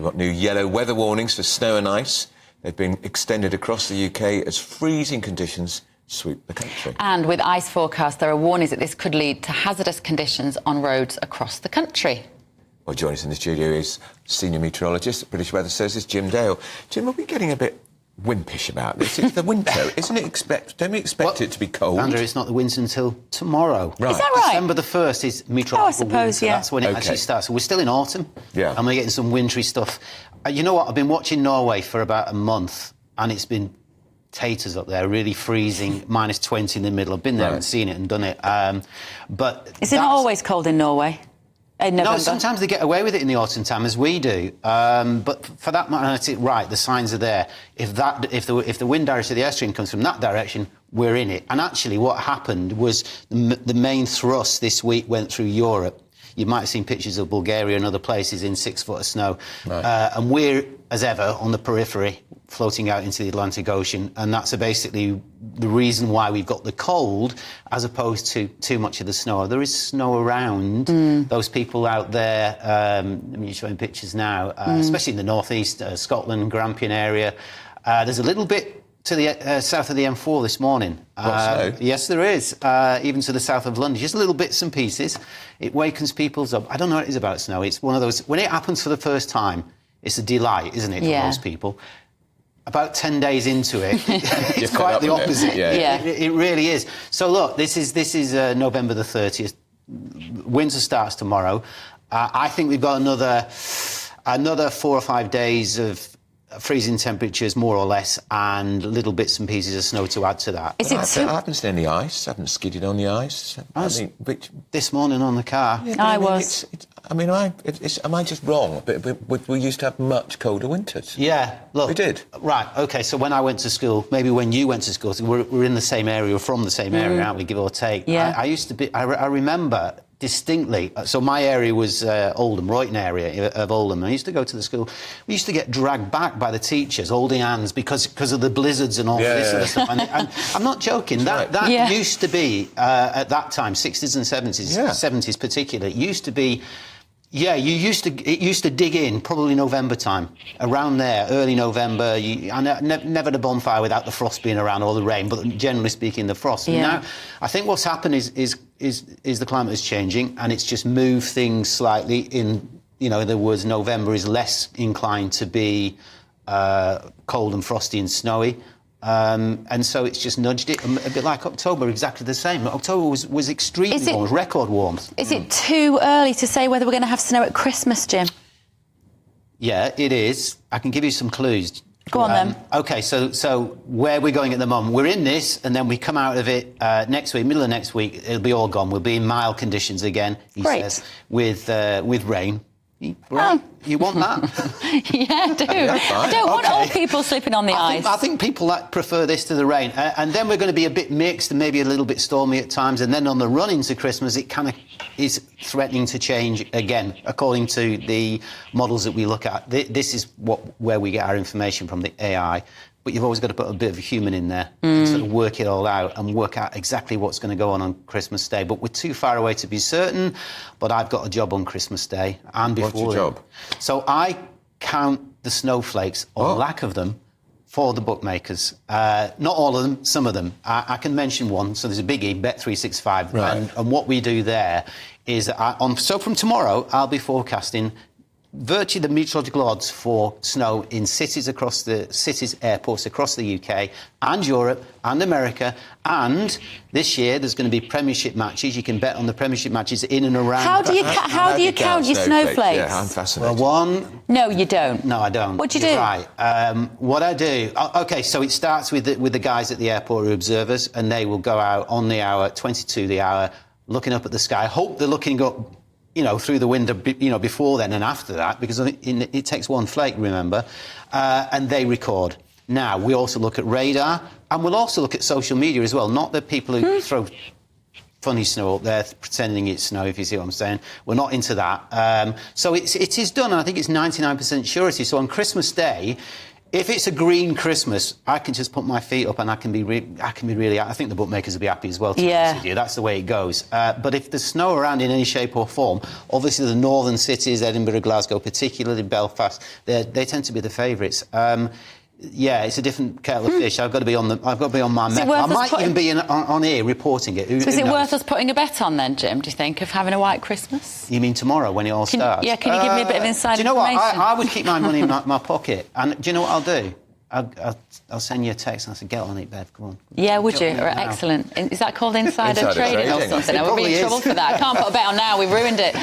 We've got new yellow weather warnings for snow and ice. They've been extended across the UK as freezing conditions sweep the country. And with ice forecasts, there are warnings that this could lead to hazardous conditions on roads across the country. Well, joining us in the studio is Senior Meteorologist at British Weather Services, Jim Dale. Jim, are we getting a bit wimpish about this? It's the winter, isn't it? Don't we expect it to be cold? Andrew, it's not the winter until tomorrow. Right. Is that right? December the 1st is meteorological winter. Yeah. That's when it actually starts. So we're still in autumn. Yeah. And we're getting some wintry stuff. You know what? I've been watching Norway for about a month, and it's been taters up there, really freezing, minus 20 in the middle. I've been there and seen it and done it. But is it not always cold in Norway? No, sometimes they get away with it in the autumn time, as we do. But for that matter, right, the signs are there. If the wind direction of the airstream comes from that direction, we're in it. And actually, what happened was the main thrust this week went through Europe. You might have seen pictures of Bulgaria and other places in 6 foot of snow. Right. And we're, as ever, on the periphery, floating out into the Atlantic Ocean. And that's basically the reason why we've got the cold, as opposed to too much of the snow. There is snow around. Those people out there, I'm showing pictures now, especially in the northeast, Scotland, Grampian area. There's a little bit to the south of the M4 this morning. Yes, there is. Even to the south of London. Just little bits and pieces. It wakens people's up. I don't know what it is about snow. It's one of those... When it happens for the first time, it's a delight, isn't it, for most people? About 10 days into it, it's quite the opposite. It really is. So, look, this is November the 30th. Winter starts tomorrow. I think we've got another 4 or 5 days of freezing temperatures, more or less, and little bits and pieces of snow to add to that. I haven't seen any ice. I haven't skidded on the ice. This morning on the car. Yeah, I was. Am I just wrong? But we used to have much colder winters. Yeah, look. We did. Right, OK, so when I went to school, maybe when you went to school, so we're in the same area, we're from the same area, aren't we, give or take? Yeah. I used to be... I remember distinctly. So my area was Oldham, Royton area of Oldham. I used to go to the school. We used to get dragged back by the teachers, holding hands, because of the blizzards and all this sort of stuff. And I'm not joking. That used to be, at that time, 60s and 70s, 70s particularly, it used to be... Yeah, it used to dig in, probably November time, around there, early November. Never had a bonfire without the frost being around, or the rain, but generally speaking, the frost. Yeah. Now, I think what's happened is the climate is changing, and it's just moved things slightly. In other words, November is less inclined to be cold and frosty and snowy. And so it's just nudged it, a bit like October, exactly the same. October was extremely warm, record warmth. Is it too early to say whether we're going to have snow at Christmas, Jim? Yeah, it is. I can give you some clues. Go on, then. OK, so where we're going at the moment, we're in this, and then we come out of it next week, middle of next week, it'll be all gone. We'll be in mild conditions again, he says, with rain. Right. You want that? Yeah, I do. I don't want old people slipping on the ice. I think people prefer this to the rain. And then we're going to be a bit mixed and maybe a little bit stormy at times. And then on the run into Christmas, it kind of is threatening to change again, according to the models that we look at. This is where we get our information from, the AI. But you've always got to put a bit of a human in there and sort of work it all out and work out exactly what's going to go on Christmas Day. But we're too far away to be certain. But I've got a job on Christmas Day and before. What's your job? So I count the snowflakes, or lack of them, for the bookmakers. Not all of them, some of them. I can mention one. So there's a biggie, Bet365. Right. And what we do there is, so from tomorrow, I'll be forecasting virtually the meteorological odds for snow in cities, airports across the UK and Europe and America. And this year there's going to be Premiership matches. You can bet on the Premiership matches in and around. How do you count your snowflakes? Yeah, I'm fascinated. Well, No, you don't. No, I don't. What do you do? Right. What I do... OK, so it starts with the guys at the airport who are observers, and they will go out on the hour, 22 the hour, looking up at the sky. Hope they're looking up, through the window, before then and after that, because it takes one flake, remember, and they record. Now, we also look at radar, and we'll also look at social media as well, not the people who throw funny snow up there, pretending it's snow, if you see what I'm saying. We're not into that. So it is done, and I think it's 99% surety. So on Christmas Day, If it's a green Christmas, I can just put my feet up and I can be really. I think the bookmakers will be happy as well. To be honest with you. That's the way it goes. But if there's snow around in any shape or form, obviously the northern cities, Edinburgh, Glasgow, particularly Belfast, they tend to be the favourites. Yeah, it's a different kettle of fish. I've got to be on my mettle. I might even be on here reporting it. So is it worth us putting a bet on then, Jim, do you think, of having a white Christmas? You mean tomorrow when it all starts? Yeah, can you give me a bit of inside information? Do you know what? information? I would keep my money in my pocket. And do you know what I'll do? I'll send you a text and I'll say, get on it, Bev, come on. Yeah, would you? Excellent. Is that called insider trading or something? I would be in trouble for that. I can't put a bet on now, we've ruined it.